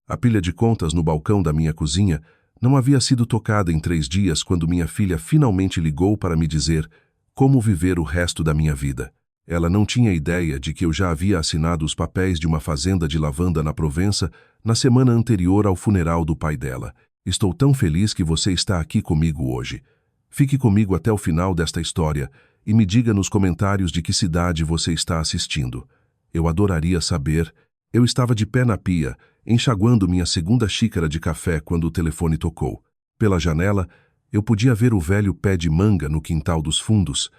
A pilha de contas no balcão da minha cozinha não havia sido tocada em 3 dias quando minha filha finalmente ligou para me dizer como viver o resto da minha vida. Ela não tinha ideia de que eu já havia assinado os papéis de uma fazenda de lavanda na Provença na semana anterior ao funeral do pai dela. Estou tão feliz que você está aqui comigo hoje. Fique comigo até o final desta história e me diga nos comentários de que cidade você está assistindo. Eu adoraria saber. Eu estava de pé na pia, enxaguando minha segunda xícara de café quando o telefone tocou. Pela janela, eu podia ver o velho pé de manga no quintal dos fundos,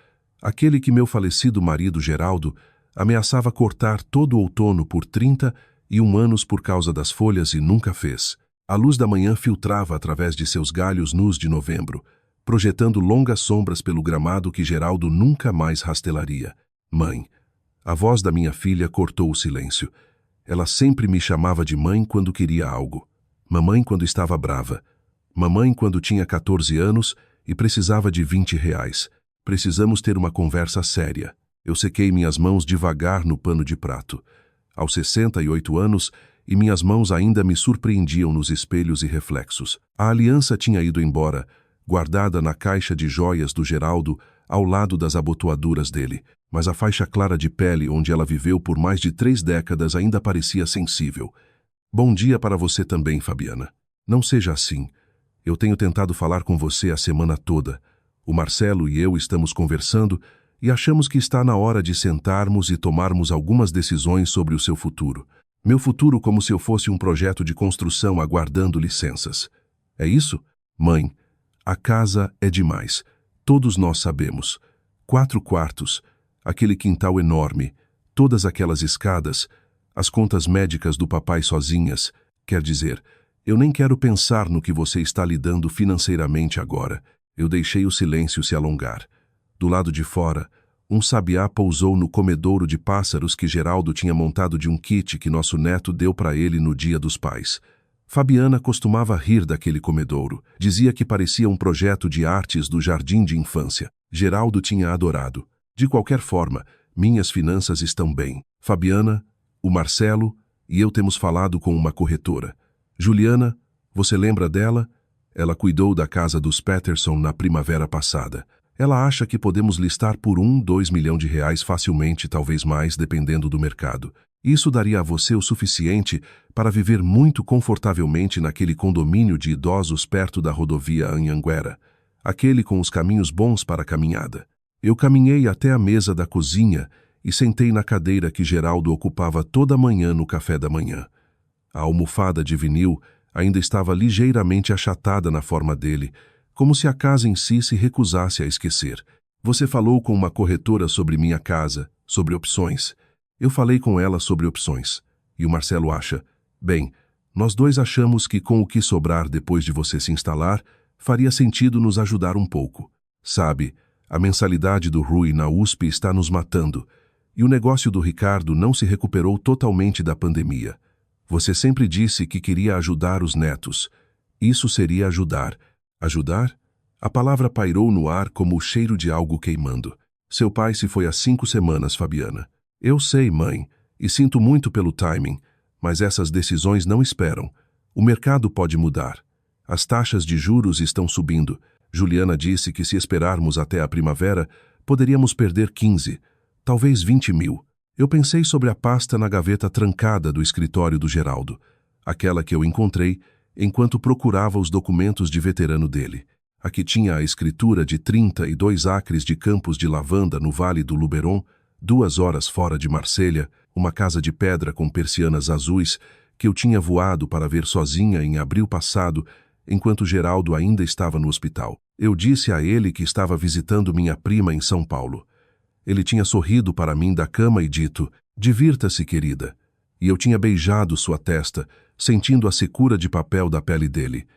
aquele que meu falecido marido Geraldo ameaçava cortar todo o outono por 31 anos por causa das folhas e nunca fez. A luz da manhã filtrava através de seus galhos nus de novembro, projetando longas sombras pelo gramado que Geraldo nunca mais rastelaria. Mãe. A voz da minha filha cortou o silêncio. Ela sempre me chamava de mãe quando queria algo. Mamãe quando estava brava. Mamãe quando tinha 14 anos e precisava de R$ 20. Precisamos ter uma conversa séria. Eu sequei minhas mãos devagar no pano de prato. Aos 68 anos, e minhas mãos ainda me surpreendiam nos espelhos e reflexos. A aliança tinha ido embora, guardada na caixa de joias do Geraldo, ao lado das abotoaduras dele, mas a faixa clara de pele onde ela viveu por mais de 3 décadas ainda parecia sensível. Bom dia para você também, Fabiana. Não seja assim. Eu tenho tentado falar com você a semana toda. O Marcelo e eu estamos conversando e achamos que está na hora de sentarmos e tomarmos algumas decisões sobre o seu futuro. Meu futuro como se eu fosse um projeto de construção aguardando licenças. É isso? Mãe, a casa é demais. Todos nós sabemos. 4 quartos, aquele quintal enorme, todas aquelas escadas, as contas médicas do papai sozinhas. Quer dizer, eu nem quero pensar no que você está lidando financeiramente agora. Eu deixei o silêncio se alongar. Do lado de fora, um sabiá pousou no comedouro de pássaros que Geraldo tinha montado de um kit que nosso neto deu para ele no Dia dos Pais. Fabiana costumava rir daquele comedouro. Dizia que parecia um projeto de artes do jardim de infância. Geraldo tinha adorado. De qualquer forma, minhas finanças estão bem. Fabiana, o Marcelo e eu temos falado com uma corretora. Juliana, você lembra dela? Ela cuidou da casa dos Peterson na primavera passada. Ela acha que podemos listar por R$ 2 milhões facilmente, talvez mais, dependendo do mercado. Isso daria a você o suficiente para viver muito confortavelmente naquele condomínio de idosos perto da rodovia Anhanguera, aquele com os caminhos bons para a caminhada. Eu caminhei até a mesa da cozinha e sentei na cadeira que Geraldo ocupava toda manhã no café da manhã. A almofada de vinil ainda estava ligeiramente achatada na forma dele, como se a casa em si se recusasse a esquecer. Você falou com uma corretora sobre minha casa, sobre opções. Eu falei com ela sobre opções. E o Marcelo acha, bem, nós dois achamos que com o que sobrar depois de você se instalar, faria sentido nos ajudar um pouco. Sabe, a mensalidade do Rui na USP está nos matando, e o negócio do Ricardo não se recuperou totalmente da pandemia. Você sempre disse que queria ajudar os netos. Isso seria ajudar. Ajudar? A palavra pairou no ar como o cheiro de algo queimando. Seu pai se foi há 5 semanas, Fabiana. Eu sei, mãe, e sinto muito pelo timing, mas essas decisões não esperam. O mercado pode mudar. As taxas de juros estão subindo. Juliana disse que se esperarmos até a primavera, poderíamos perder 15, talvez 20 mil. Eu pensei sobre a pasta na gaveta trancada do escritório do Geraldo, aquela que eu encontrei enquanto procurava os documentos de veterano dele. Aqui tinha a escritura de 32 acres de campos de lavanda no Vale do Luberon, 2 horas fora de Marselha, uma casa de pedra com persianas azuis que eu tinha voado para ver sozinha em abril passado, enquanto Geraldo ainda estava no hospital. Eu disse a ele que estava visitando minha prima em São Paulo. Ele tinha sorrido para mim da cama e dito, divirta-se, querida. E eu tinha beijado sua testa, sentindo a secura de papel da pele dele.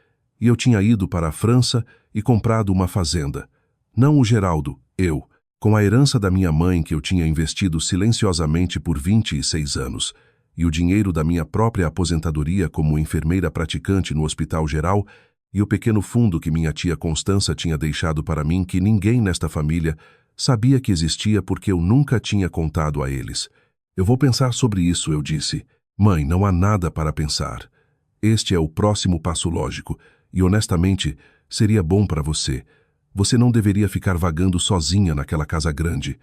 E eu tinha ido para a França e comprado uma fazenda. Não o Geraldo, eu, com a herança da minha mãe que eu tinha investido silenciosamente por 26 anos, e o dinheiro da minha própria aposentadoria como enfermeira praticante no Hospital Geral, e o pequeno fundo que minha tia Constança tinha deixado para mim que ninguém nesta família sabia que existia porque eu nunca tinha contado a eles. Eu vou pensar sobre isso, eu disse. Mãe, não há nada para pensar. Este é o próximo passo lógico, e honestamente, seria bom para você. Você não deveria ficar vagando sozinha naquela casa grande.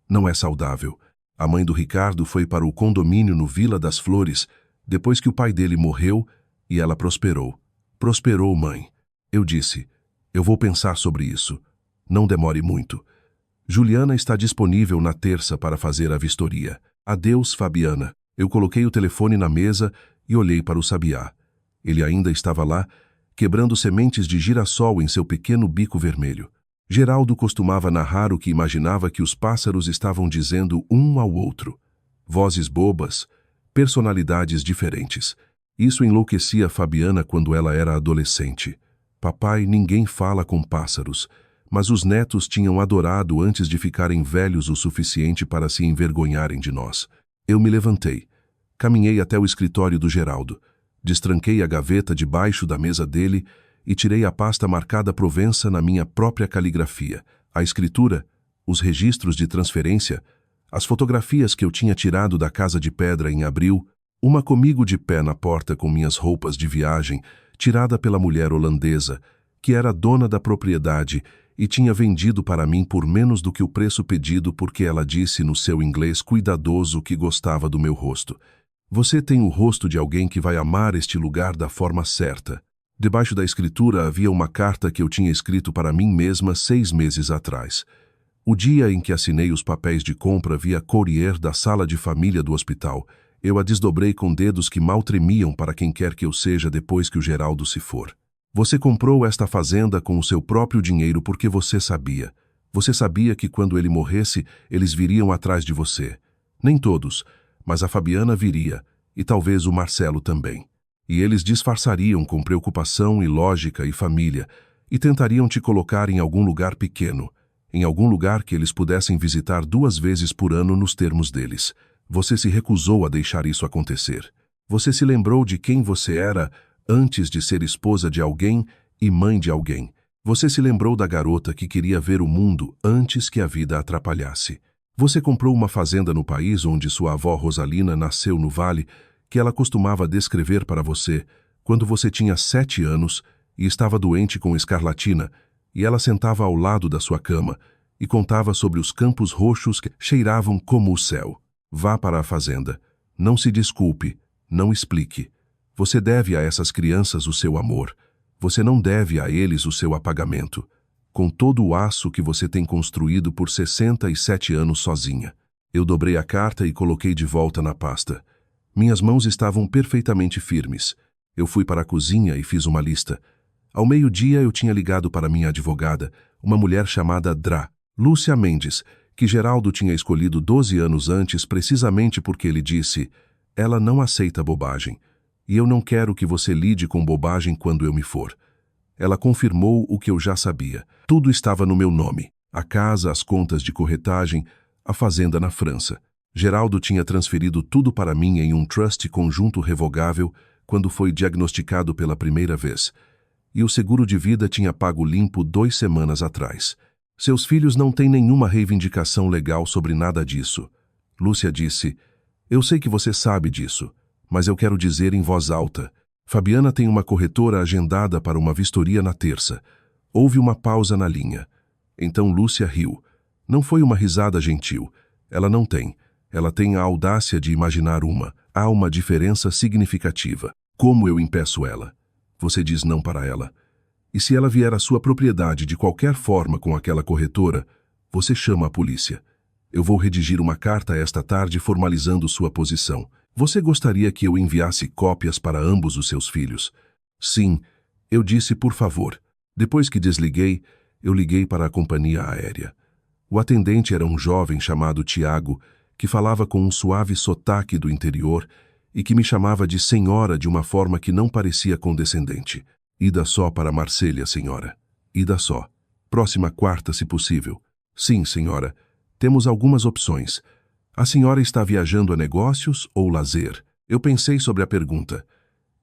Não é saudável. A mãe do Ricardo foi para o condomínio no Vila das Flores, depois que o pai dele morreu, e ela prosperou. Prosperou, mãe. Eu disse, eu vou pensar sobre isso. Não demore muito. Juliana está disponível na terça para fazer a vistoria. Adeus, Fabiana. Eu coloquei o telefone na mesa e olhei para o sabiá. Ele ainda estava lá, quebrando sementes de girassol em seu pequeno bico vermelho. Geraldo costumava narrar o que imaginava que os pássaros estavam dizendo um ao outro. Vozes bobas, personalidades diferentes. Isso enlouquecia Fabiana quando ela era adolescente. Papai, ninguém fala com pássaros, mas os netos tinham adorado antes de ficarem velhos o suficiente para se envergonharem de nós. Eu me levantei. Caminhei até o escritório do Geraldo. Destranquei a gaveta debaixo da mesa dele e tirei a pasta marcada Provença na minha própria caligrafia, a escritura, os registros de transferência, as fotografias que eu tinha tirado da casa de pedra em abril, uma comigo de pé na porta com minhas roupas de viagem, tirada pela mulher holandesa, que era dona da propriedade e tinha vendido para mim por menos do que o preço pedido porque ela disse no seu inglês cuidadoso que gostava do meu rosto. Você tem o rosto de alguém que vai amar este lugar da forma certa. Debaixo da escritura havia uma carta que eu tinha escrito para mim mesma 6 meses atrás. O dia em que assinei os papéis de compra via courier da sala de família do hospital, eu a desdobrei com dedos que mal tremiam para quem quer que eu seja depois que o Geraldo se for. Você comprou esta fazenda com o seu próprio dinheiro porque você sabia. Você sabia que quando ele morresse, eles viriam atrás de você. Nem todos, mas a Fabiana viria, e talvez o Marcelo também. E eles disfarçariam com preocupação e lógica e família, e tentariam te colocar em algum lugar pequeno, em algum lugar que eles pudessem visitar 2 vezes por ano nos termos deles. Você se recusou a deixar isso acontecer. Você se lembrou de quem você era antes de ser esposa de alguém e mãe de alguém. Você se lembrou da garota que queria ver o mundo antes que a vida a atrapalhasse. Você comprou uma fazenda no país onde sua avó Rosalina nasceu no vale, que ela costumava descrever para você, quando você tinha 7 anos e estava doente com escarlatina, e ela sentava ao lado da sua cama e contava sobre os campos roxos que cheiravam como o céu. Vá para a fazenda. Não se desculpe. Não explique. Você deve a essas crianças o seu amor. Você não deve a eles o seu apagamento. Com todo o aço que você tem construído por 67 anos sozinha. Eu dobrei a carta e coloquei de volta na pasta. Minhas mãos estavam perfeitamente firmes. Eu fui para a cozinha e fiz uma lista. Ao meio-dia eu tinha ligado para minha advogada, uma mulher chamada Lúcia Mendes, que Geraldo tinha escolhido 12 anos antes precisamente porque ele disse: ela não aceita bobagem, e eu não quero que você lide com bobagem quando eu me for. Ela confirmou o que eu já sabia. Tudo estava no meu nome. A casa, as contas de corretagem, a fazenda na França. Geraldo tinha transferido tudo para mim em um trust conjunto revogável quando foi diagnosticado pela primeira vez. E o seguro de vida tinha pago limpo 2 semanas atrás. Seus filhos não têm nenhuma reivindicação legal sobre nada disso. Lúcia disse: eu sei que você sabe disso, mas eu quero dizer em voz alta. Fabiana tem uma corretora agendada para uma vistoria na terça. Houve uma pausa na linha. Então Lúcia riu. Não foi uma risada gentil. Ela não tem. Ela tem a audácia de imaginar uma. Há uma diferença significativa. Como eu impeço ela? Você diz não para ela. E se ela vier à sua propriedade de qualquer forma com aquela corretora, você chama a polícia. Eu vou redigir uma carta esta tarde formalizando sua posição. Você gostaria que eu enviasse cópias para ambos os seus filhos? Sim, eu disse por favor. Depois que desliguei, eu liguei para a companhia aérea. O atendente era um jovem chamado Tiago, que falava com um suave sotaque do interior e que me chamava de senhora de uma forma que não parecia condescendente. Ida só para Marselha, senhora. Ida só. Próxima quarta, se possível. Sim, senhora. Temos algumas opções. A senhora está viajando a negócios ou lazer? Eu pensei sobre a pergunta.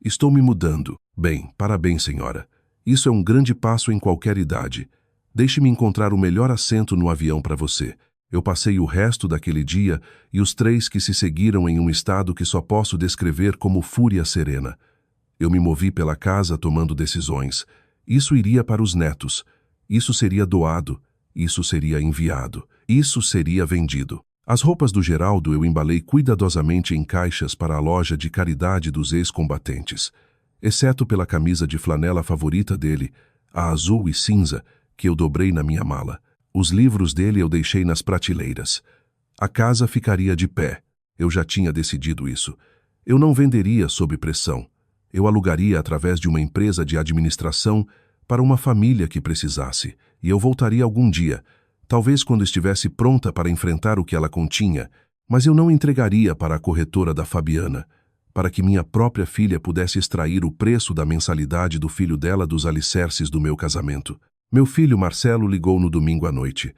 Estou me mudando. Bem, parabéns, senhora. Isso é um grande passo em qualquer idade. Deixe-me encontrar o melhor assento no avião para você. Eu passei o resto daquele dia e os 3 que se seguiram em um estado que só posso descrever como fúria serena. Eu me movi pela casa tomando decisões. Isso iria para os netos. Isso seria doado. Isso seria enviado. Isso seria vendido. As roupas do Geraldo eu embalei cuidadosamente em caixas para a loja de caridade dos ex-combatentes, exceto pela camisa de flanela favorita dele, a azul e cinza, que eu dobrei na minha mala. Os livros dele eu deixei nas prateleiras. A casa ficaria de pé. Eu já tinha decidido isso. Eu não venderia sob pressão. Eu alugaria através de uma empresa de administração para uma família que precisasse, e eu voltaria algum dia, talvez quando estivesse pronta para enfrentar o que ela continha, mas eu não entregaria para a corretora da Fabiana, para que minha própria filha pudesse extrair o preço da mensalidade do filho dela dos alicerces do meu casamento. Meu filho Marcelo ligou no domingo à noite.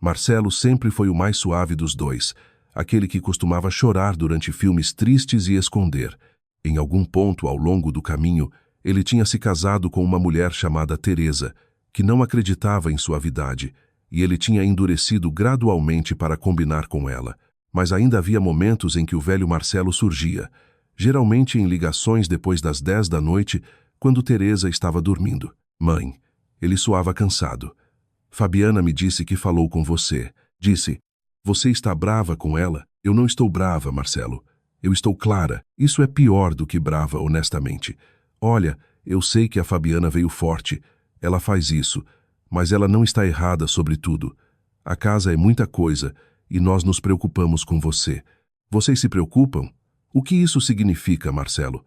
Marcelo sempre foi o mais suave dos dois, aquele que costumava chorar durante filmes tristes e esconder. Em algum ponto ao longo do caminho, ele tinha se casado com uma mulher chamada Teresa, que não acreditava em suavidade, e ele tinha endurecido gradualmente para combinar com ela. Mas ainda havia momentos em que o velho Marcelo surgia, geralmente em ligações depois das 10 da noite, quando Teresa estava dormindo. Mãe, ele soava cansado. Fabiana me disse que falou com você. Disse, você está brava com ela? Eu não estou brava, Marcelo. Eu estou clara. Isso é pior do que brava, honestamente. Olha, eu sei que a Fabiana veio forte. Ela faz isso. Mas ela não está errada sobre tudo. A casa é muita coisa e nós nos preocupamos com você. Vocês se preocupam? O que isso significa, Marcelo?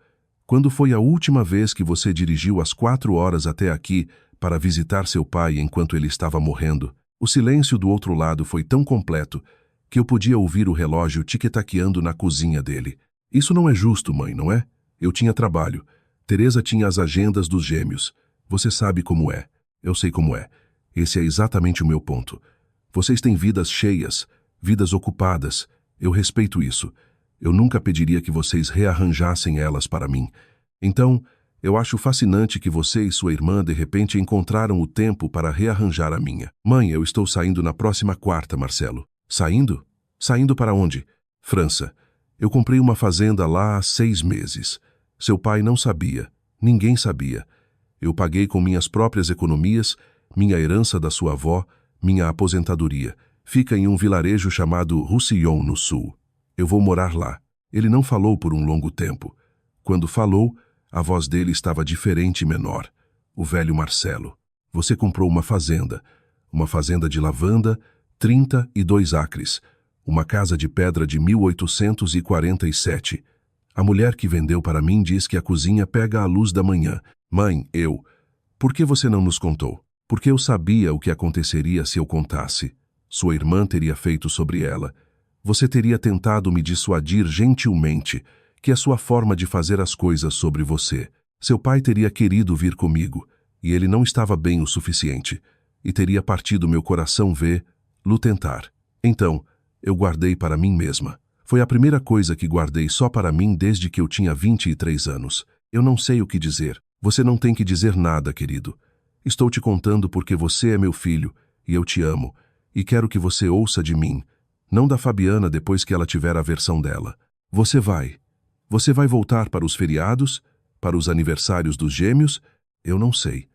Quando foi a última vez que você dirigiu às 4 horas até aqui para visitar seu pai enquanto ele estava morrendo? O silêncio do outro lado foi tão completo que eu podia ouvir o relógio tic-taqueando na cozinha dele. Isso não é justo, mãe, não é? Eu tinha trabalho. Teresa tinha as agendas dos gêmeos. Você sabe como é. Eu sei como é. Esse é exatamente o meu ponto. Vocês têm vidas cheias, vidas ocupadas. Eu respeito isso. Eu nunca pediria que vocês rearranjassem elas para mim. Então, eu acho fascinante que você e sua irmã de repente encontraram o tempo para rearranjar a minha. Mãe, eu estou saindo na próxima quarta, Marcelo. Saindo? Saindo para onde? França. Eu comprei uma fazenda lá há 6 meses. Seu pai não sabia. Ninguém sabia. Eu paguei com minhas próprias economias, minha herança da sua avó, minha aposentadoria. Fica em um vilarejo chamado Roussillon, no sul. Eu vou morar lá. Ele não falou por um longo tempo. Quando falou, a voz dele estava diferente e menor. O velho Marcelo. Você comprou uma fazenda de lavanda, 32 acres, uma casa de pedra de 1847. A mulher que vendeu para mim diz que a cozinha pega a luz da manhã. Mãe, por que você não nos contou? Porque eu sabia o que aconteceria se eu contasse. Sua irmã teria feito sobre ela. Você teria tentado me dissuadir gentilmente, que é sua forma de fazer as coisas sobre você. Seu pai teria querido vir comigo, e ele não estava bem o suficiente, e teria partido meu coração lo tentar. Então, eu guardei para mim mesma. Foi a primeira coisa que guardei só para mim desde que eu tinha 23 anos. Eu não sei o que dizer. Você não tem que dizer nada, querido. Estou te contando porque você é meu filho, e eu te amo, e quero que você ouça de mim, não da Fabiana depois que ela tiver a versão dela. Você vai voltar para os feriados? Para os aniversários dos gêmeos? Eu não sei.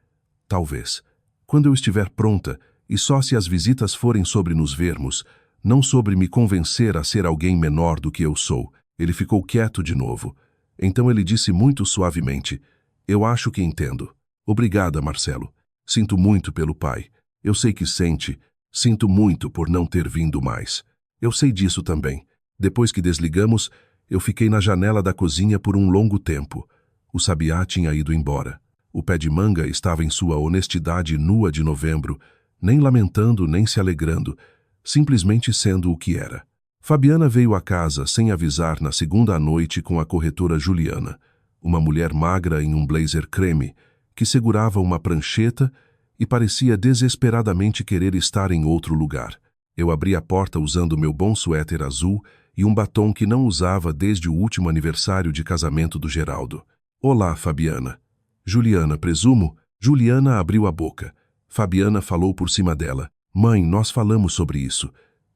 Talvez. Quando eu estiver pronta, e só se as visitas forem sobre nos vermos, não sobre me convencer a ser alguém menor do que eu sou. Ele ficou quieto de novo. Então ele disse muito suavemente, eu acho que entendo. Obrigada, Marcelo. Sinto muito pelo pai. Eu sei que sente. Sinto muito por não ter vindo mais. Eu sei disso também. Depois que desligamos, eu fiquei na janela da cozinha por um longo tempo. O sabiá tinha ido embora. O pé de manga estava em sua honestidade nua de novembro, nem lamentando nem se alegrando, simplesmente sendo o que era. Fabiana veio à casa sem avisar na segunda à noite com a corretora Juliana, uma mulher magra em um blazer creme, que segurava uma prancheta e parecia desesperadamente querer estar em outro lugar. Eu abri a porta usando meu bom suéter azul e um batom que não usava desde o último aniversário de casamento do Geraldo. Olá, Fabiana. Juliana, presumo? Juliana abriu a boca. Fabiana falou por cima dela. Mãe, nós falamos sobre isso.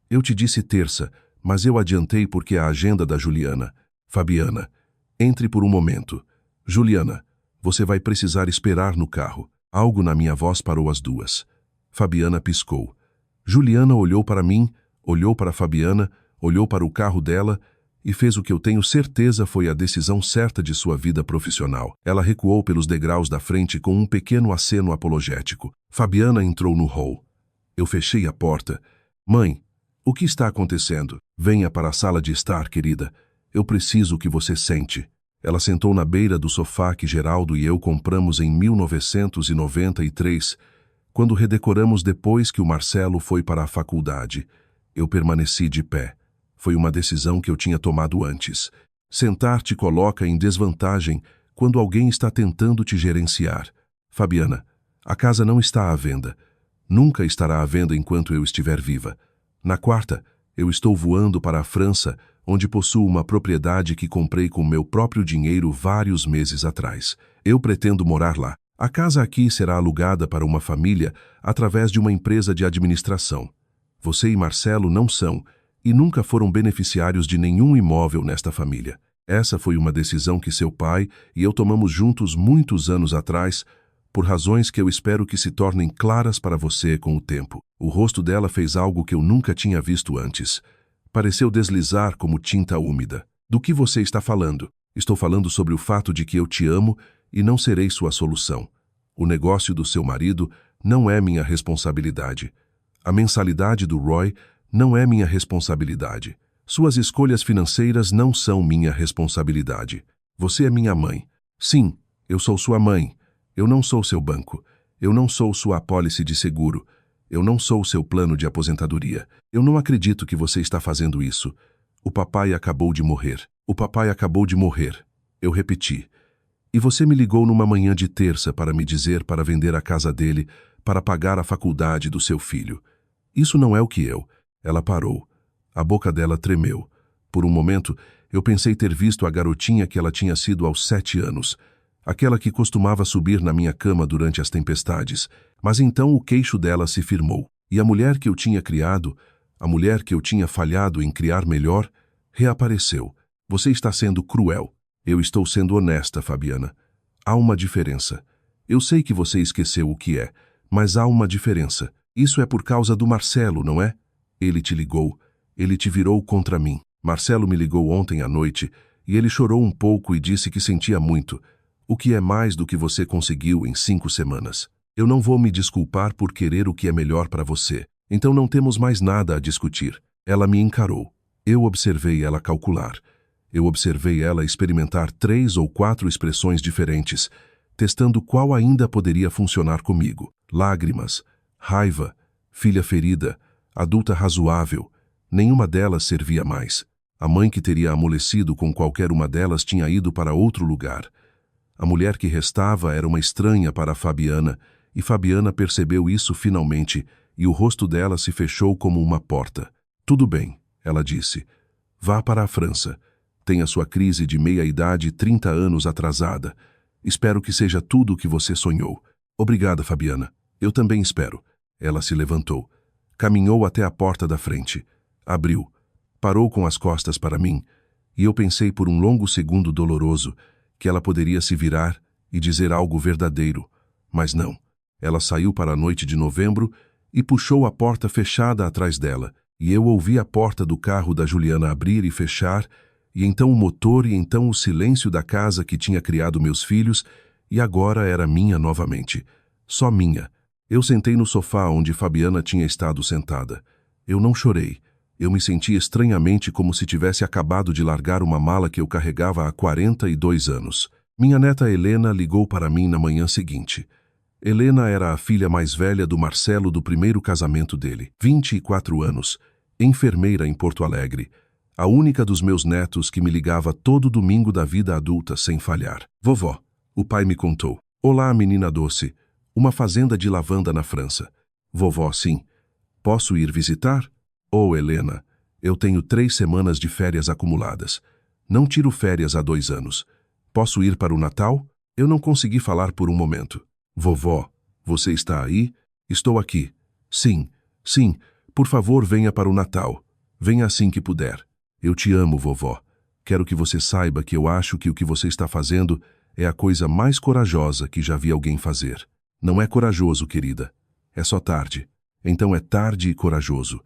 Eu te disse terça, mas eu adiantei porque a agenda da Juliana. Fabiana, entre por um momento. Juliana, Você vai precisar esperar no carro. Algo na minha voz parou as duas. Fabiana piscou. Juliana olhou para mim, olhou para Fabiana, olhou para o carro dela e fez o que eu tenho certeza foi a decisão certa de sua vida profissional. Ela recuou pelos degraus da frente com um pequeno aceno apologético. Fabiana entrou no hall. Eu fechei a porta. Mãe, o que está acontecendo? Venha para a sala de estar, querida. Eu preciso que você sente. Ela sentou na beira do sofá que Geraldo e eu compramos em 1993, quando redecoramos depois que o Marcelo foi para a faculdade. Eu permaneci de pé. Foi uma decisão que eu tinha tomado antes. Sentar te coloca em desvantagem quando alguém está tentando te gerenciar. Fabiana, a casa não está à venda. Nunca estará à venda enquanto eu estiver viva. Na quarta, eu estou voando para a França, onde possuo uma propriedade que comprei com meu próprio dinheiro vários meses atrás. Eu pretendo morar lá. A casa aqui será alugada para uma família através de uma empresa de administração. Você e Marcelo não são e nunca foram beneficiários de nenhum imóvel nesta família. Essa foi uma decisão que seu pai e eu tomamos juntos muitos anos atrás, por razões que eu espero que se tornem claras para você com o tempo. O rosto dela fez algo que eu nunca tinha visto antes. Pareceu deslizar como tinta úmida. Do que você está falando? Estou falando sobre o fato de que eu te amo e não serei sua solução. O negócio do seu marido não é minha responsabilidade. A mensalidade do Roy não é minha responsabilidade. Suas escolhas financeiras não são minha responsabilidade. Você é minha mãe. Sim, eu sou sua mãe. Eu não sou seu banco. Eu não sou sua apólice de seguro. Eu não sou seu plano de aposentadoria. Eu não acredito que você está fazendo isso. O papai acabou de morrer. O papai acabou de morrer. Eu repeti. E você me ligou numa manhã de terça para me dizer para vender a casa dele para pagar a faculdade do seu filho. Isso não é o que eu... Ela parou. A boca dela tremeu. Por um momento, eu pensei ter visto a garotinha que ela tinha sido aos 7 anos. Aquela que costumava subir na minha cama durante as tempestades. Mas então o queixo dela se firmou. E a mulher que eu tinha criado, a mulher que eu tinha falhado em criar melhor, reapareceu. Você está sendo cruel. Eu estou sendo honesta, Fabiana. Há uma diferença. Eu sei que você esqueceu o que é, mas há uma diferença. Isso é por causa do Marcelo, não é? Ele te ligou. Ele te virou contra mim. Marcelo me ligou ontem à noite e ele chorou um pouco e disse que sentia muito, o que é mais do que você conseguiu em 5 semanas. Eu não vou me desculpar por querer o que é melhor para você, então não temos mais nada a discutir. Ela me encarou. Eu observei ela calcular. Eu observei ela experimentar 3 ou 4 expressões diferentes, testando qual ainda poderia funcionar comigo. Lágrimas, raiva, filha ferida, adulta razoável. Nenhuma delas servia mais. A mãe que teria amolecido com qualquer uma delas tinha ido para outro lugar. A mulher que restava era uma estranha para Fabiana, e Fabiana percebeu isso finalmente, e o rosto dela se fechou como uma porta. Tudo bem, ela disse. Vá para a França. Tenha sua crise de meia-idade 30 anos atrasada. Espero que seja tudo o que você sonhou. Obrigada, Fabiana. Eu também espero. Ela se levantou. Caminhou até a porta da frente. Abriu. Parou com as costas para mim, e eu pensei por um longo segundo doloroso que ela poderia se virar e dizer algo verdadeiro, mas não. Ela saiu para a noite de novembro e puxou a porta fechada atrás dela, e eu ouvi a porta do carro da Juliana abrir e fechar, e então o motor e então o silêncio da casa que tinha criado meus filhos, e agora era minha novamente. Só minha. Eu sentei no sofá onde Fabiana tinha estado sentada. Eu não chorei. Eu me senti estranhamente como se tivesse acabado de largar uma mala que eu carregava há 42 anos. Minha neta Helena ligou para mim na manhã seguinte. Helena era a filha mais velha do Marcelo do primeiro casamento dele, 24 anos, enfermeira em Porto Alegre, a única dos meus netos que me ligava todo domingo da vida adulta sem falhar. Vovó, o pai me contou. Olá, menina doce. Uma fazenda de lavanda na França. Vovó, sim. Posso ir visitar? Oh, Helena, eu tenho 3 semanas de férias acumuladas. Não tiro férias há 2 anos. Posso ir para o Natal? Eu não consegui falar por um momento. Vovó, você está aí? Estou aqui. Sim, sim. Por favor, venha para o Natal. Venha assim que puder. Eu te amo, vovó. Quero que você saiba que eu acho que o que você está fazendo É a coisa mais corajosa que já vi alguém fazer. Não é corajoso, querida. É só tarde. Então é tarde e corajoso.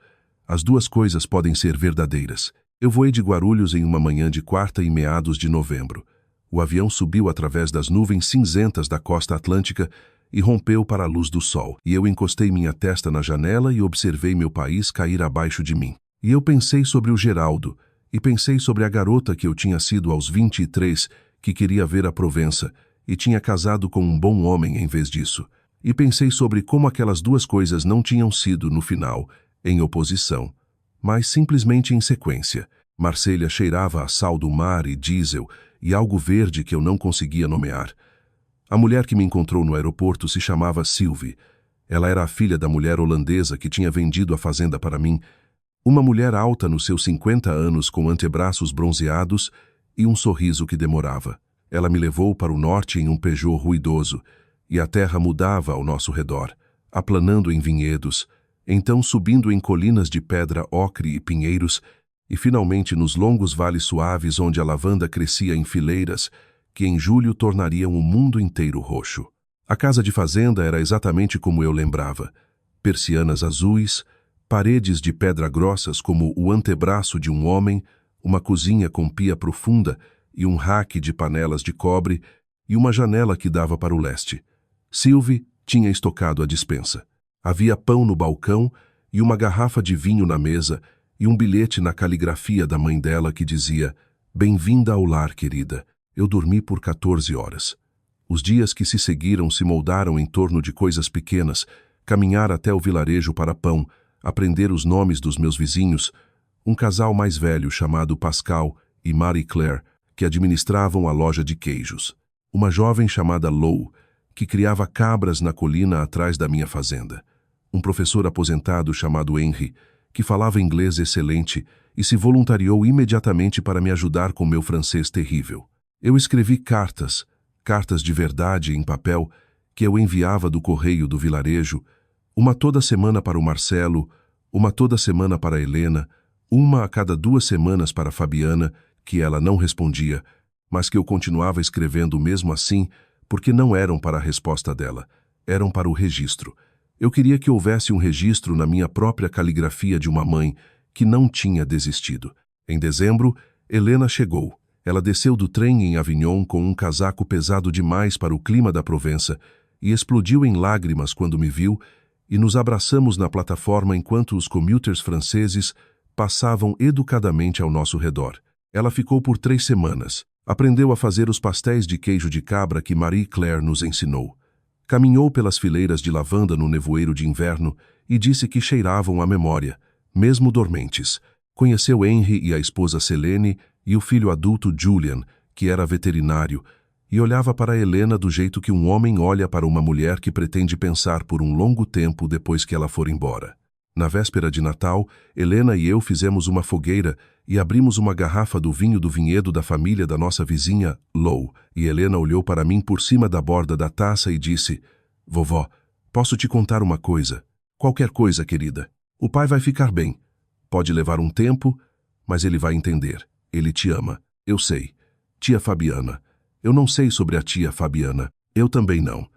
As duas coisas podem ser verdadeiras. Eu voei de Guarulhos em uma manhã de quarta em meados de novembro. O avião subiu através das nuvens cinzentas da costa atlântica e rompeu para a luz do sol. E eu encostei minha testa na janela e observei meu país cair abaixo de mim. E eu pensei sobre o Geraldo, e pensei sobre a garota que eu tinha sido aos 23, que queria ver a Provença, e tinha casado com um bom homem em vez disso. E pensei sobre como aquelas duas coisas não tinham sido, no final, em oposição, mas simplesmente em sequência. Marselha cheirava a sal do mar e diesel, e algo verde que eu não conseguia nomear. A mulher que me encontrou no aeroporto se chamava Sylvie. Ela era a filha da mulher holandesa que tinha vendido a fazenda para mim, uma mulher alta nos seus 50 anos com antebraços bronzeados e um sorriso que demorava. Ela me levou para o norte em um Peugeot ruidoso, e a terra mudava ao nosso redor, aplanando em vinhedos, então subindo em colinas de pedra ocre e pinheiros, e finalmente nos longos vales suaves onde a lavanda crescia em fileiras, que em julho tornariam o mundo inteiro roxo. A casa de fazenda era exatamente como eu lembrava. Persianas azuis, paredes de pedra grossas como o antebraço de um homem, uma cozinha com pia profunda e um rack de panelas de cobre e uma janela que dava para o leste. Sylvie tinha estocado a despensa. Havia pão no balcão e uma garrafa de vinho na mesa e um bilhete na caligrafia da mãe dela que dizia: "Bem-vinda ao lar, querida. Eu dormi por 14 horas." Os dias que se seguiram se moldaram em torno de coisas pequenas, caminhar até o vilarejo para pão, aprender os nomes dos meus vizinhos, um casal mais velho chamado Pascal e Marie Claire, que administravam a loja de queijos, uma jovem chamada Lou, que criava cabras na colina atrás da minha fazenda, um professor aposentado chamado Henry, que falava inglês excelente e se voluntariou imediatamente para me ajudar com meu francês terrível. Eu escrevi cartas de verdade em papel, que eu enviava do correio do vilarejo, uma toda semana para o Marcelo, uma toda semana para a Helena, uma a cada 2 semanas para a Fabiana, que ela não respondia, mas que eu continuava escrevendo mesmo assim, porque não eram para a resposta dela, eram para o registro. Eu queria que houvesse um registro na minha própria caligrafia de uma mãe que não tinha desistido. Em dezembro, Helena chegou. Ela desceu do trem em Avignon com um casaco pesado demais para o clima da Provença e explodiu em lágrimas quando me viu, e nos abraçamos na plataforma enquanto os commuters franceses passavam educadamente ao nosso redor. Ela ficou por 3 semanas. Aprendeu a fazer os pastéis de queijo de cabra que Marie Claire nos ensinou. Caminhou pelas fileiras de lavanda no nevoeiro de inverno e disse que cheiravam a memória, mesmo dormentes. Conheceu Henry e a esposa Selene e o filho adulto Julian, que era veterinário, e olhava para Helena do jeito que um homem olha para uma mulher que pretende pensar por um longo tempo depois que ela for embora. Na véspera de Natal, Helena e eu fizemos uma fogueira e abrimos uma garrafa do vinho do vinhedo da família da nossa vizinha, Lou, e Helena olhou para mim por cima da borda da taça e disse: "Vovó, posso te contar uma coisa? Qualquer coisa, querida. O pai vai ficar bem. Pode levar um tempo, mas ele vai entender. Ele te ama. Eu sei. Tia Fabiana. Eu não sei sobre a tia Fabiana. Eu também não.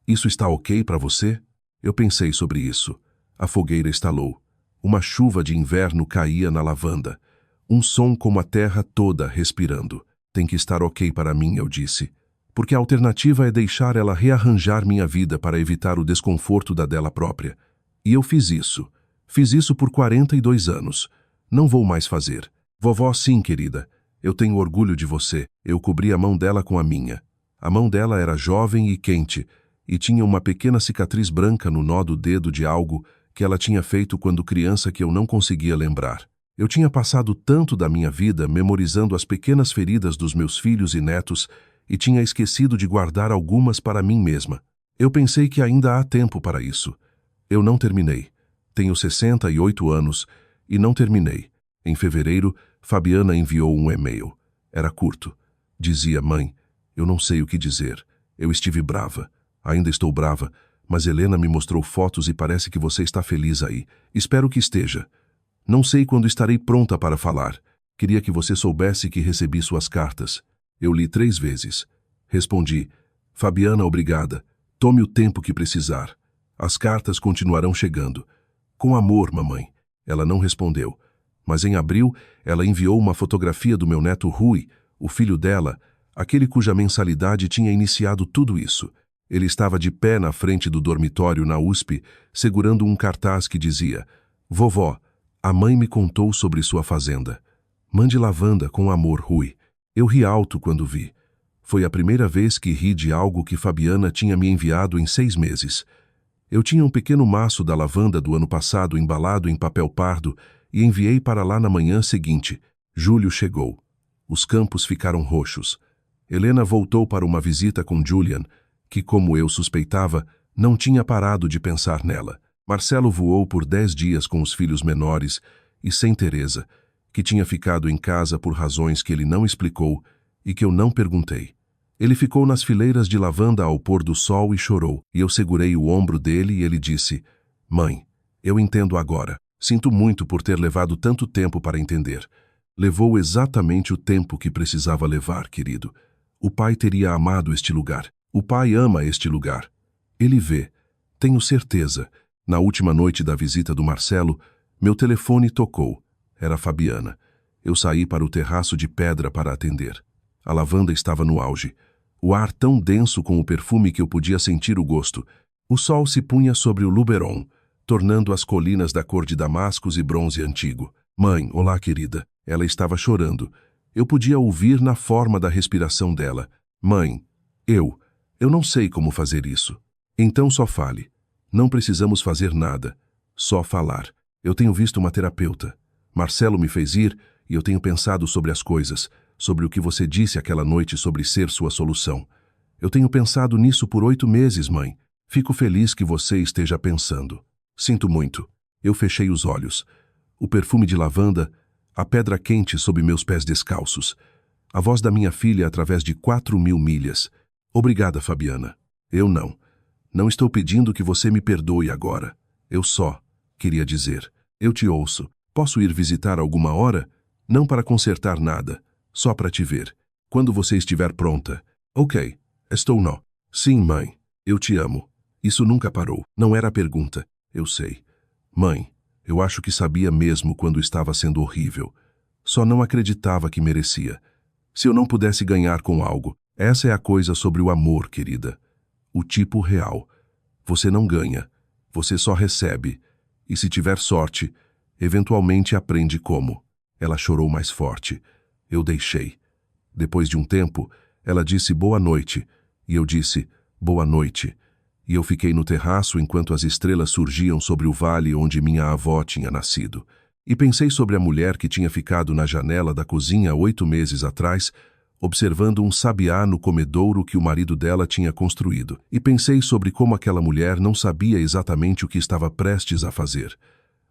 Isso está ok para você?" Eu pensei sobre isso. A fogueira estalou. Uma chuva de inverno caía na lavanda. Um som como a terra toda respirando. "Tem que estar ok para mim", eu disse. "Porque a alternativa é deixar ela rearranjar minha vida para evitar o desconforto da dela própria." E eu fiz isso. Fiz isso por 42 anos. Não vou mais fazer. "Vovó, sim, querida. Eu tenho orgulho de você." Eu cobri a mão dela com a minha. A mão dela era jovem e quente, e tinha uma pequena cicatriz branca no nó do dedo de algo que ela tinha feito quando criança que eu não conseguia lembrar. Eu tinha passado tanto da minha vida memorizando as pequenas feridas dos meus filhos e netos e tinha esquecido de guardar algumas para mim mesma. Eu pensei que ainda há tempo para isso. Eu não terminei. Tenho 68 anos e não terminei. Em fevereiro, Fabiana enviou um e-mail. Era curto. Dizia: "Mãe, eu não sei o que dizer. Eu estive brava. Ainda estou brava, mas Helena me mostrou fotos e parece que você está feliz aí. Espero que esteja. Não sei quando estarei pronta para falar. Queria que você soubesse que recebi suas cartas. Eu li 3 vezes. Respondi: Fabiana, obrigada. Tome o tempo que precisar. As cartas continuarão chegando. Com amor, mamãe. Ela não respondeu. Mas em abril, ela enviou uma fotografia do meu neto Rui, o filho dela, aquele cuja mensalidade tinha iniciado tudo isso. Ele estava de pé na frente do dormitório na USP, segurando um cartaz que dizia: Vovó, a mãe me contou sobre sua fazenda. Mande lavanda com amor, Rui. Eu ri alto quando vi. Foi a primeira vez que ri de algo que Fabiana tinha me enviado em 6 meses. Eu tinha um pequeno maço da lavanda do ano passado embalado em papel pardo e enviei para lá na manhã seguinte. Julho chegou. Os campos ficaram roxos. Helena voltou para uma visita com Julian, que, como eu suspeitava, não tinha parado de pensar nela. Marcelo voou por 10 dias com os filhos menores e sem Teresa, que tinha ficado em casa por razões que ele não explicou e que eu não perguntei. Ele ficou nas fileiras de lavanda ao pôr do sol e chorou, e eu segurei o ombro dele e ele disse: Mãe, eu entendo agora. Sinto muito por ter levado tanto tempo para entender. Levou exatamente o tempo que precisava levar, querido. O pai teria amado este lugar. O pai ama este lugar. Ele vê. Tenho certeza. Na última noite da visita do Marcelo, meu telefone tocou. Era Fabiana. Eu saí para o terraço de pedra para atender. A lavanda estava no auge. O ar tão denso com o perfume que eu podia sentir o gosto. O sol se punha sobre o Luberon, tornando as colinas da cor de damascos e bronze antigo. Mãe, olá, querida. Ela estava chorando. Eu podia ouvir na forma da respiração dela. Mãe, eu não sei como fazer isso. Então só fale. Não precisamos fazer nada. Só falar. Eu tenho visto uma terapeuta. Marcelo me fez ir e eu tenho pensado sobre as coisas, sobre o que você disse aquela noite sobre ser sua solução. Eu tenho pensado nisso por 8 meses, mãe. Fico feliz que você esteja pensando. Sinto muito. Eu fechei os olhos. O perfume de lavanda, a pedra quente sob meus pés descalços. A voz da minha filha através de 4.000 milhas. Obrigada, Fabiana. Eu não. Não estou pedindo que você me perdoe agora. Eu só queria dizer. Eu te ouço. Posso ir visitar alguma hora? Não para consertar nada. Só para te ver. Quando você estiver pronta. Ok. Estou não. Sim, mãe. Eu te amo. Isso nunca parou. Não era a pergunta. Eu sei. Mãe, eu acho que sabia mesmo quando estava sendo horrível. Só não acreditava que merecia. Se eu não pudesse ganhar com algo, essa é a coisa sobre o amor, querida. O tipo real. Você não ganha. Você só recebe. E se tiver sorte, eventualmente aprende como. Ela chorou mais forte. Eu deixei. Depois de um tempo, ela disse boa noite, e eu disse boa noite, e eu fiquei no terraço enquanto as estrelas surgiam sobre o vale onde minha avó tinha nascido. E pensei sobre a mulher que tinha ficado na janela da cozinha 8 meses atrás, observando um sabiá no comedouro que o marido dela tinha construído. E pensei sobre como aquela mulher não sabia exatamente o que estava prestes a fazer.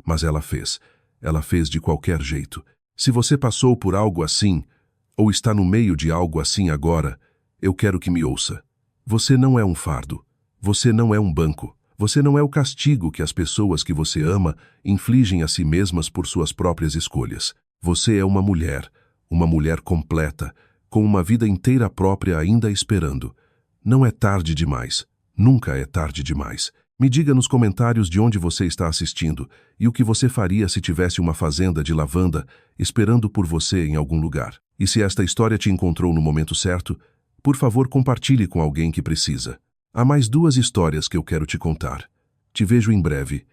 Mas ela fez. Ela fez de qualquer jeito. Se você passou por algo assim, ou está no meio de algo assim agora, eu quero que me ouça. Você não é um fardo. Você não é um banco. Você não é o castigo que as pessoas que você ama infligem a si mesmas por suas próprias escolhas. Você é uma mulher completa, com uma vida inteira própria ainda esperando. Não é tarde demais. Nunca é tarde demais. Me diga nos comentários de onde você está assistindo e o que você faria se tivesse uma fazenda de lavanda esperando por você em algum lugar. E se esta história te encontrou no momento certo, por favor compartilhe com alguém que precisa. Há mais 2 histórias que eu quero te contar. Te vejo em breve.